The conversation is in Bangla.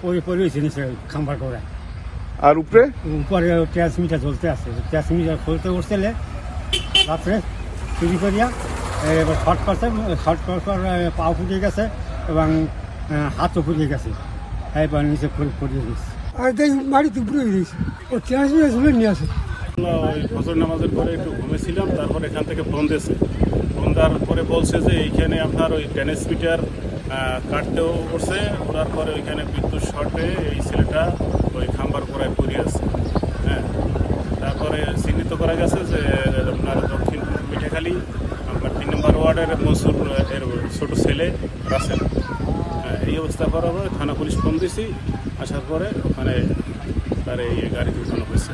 ওই পরে হয়েছে নিচে খাম্বার করে। আর উপরে উপরে ট্রান্সমিটার জ্বলতে আছে, ট্রান্সমিটার খুলতে উঠছিলে রাত্রে চুরি করিয়া এবার শর্ট করছে, শর্ট করার পর পাও ফুটিয়ে গেছে এবং হাতও ফুটিয়ে গেছে, এবার নিচে ফুটিয়ে গেছে। আর তাই বাড়িতে উপরে গেছে, ও ট্রান্সমিটার ঝুলে নিয়ে আসে। ওই ফজর নামাজের পরে একটু ঘুমেছিলাম, তারপর এখান থেকে ফোন দিয়েছে। ফোন দেওয়ার পরে বলছে যে এইখানে আপনার ওই ট্রান্সমিটার কাটতেও করছে, ওঠার পরে ওইখানে বিদ্যুৎ শর্টে এই ছেলেটা ওই খাম্বার করায় পড়ে আছে। হ্যাঁ, তারপরে চিহ্নিত করা গেছে যে আপনার দক্ষিণ মিঠাখালী আপনার 3 নম্বর ওয়ার্ডের মনসুর এর ছোটো ছেলে রাসেল। এই অবস্থা করার পরে থানা পুলিশ ফোন দিয়েছি, আসার পরে ওখানে তার এই গাড়িতে উঠানো হয়েছে।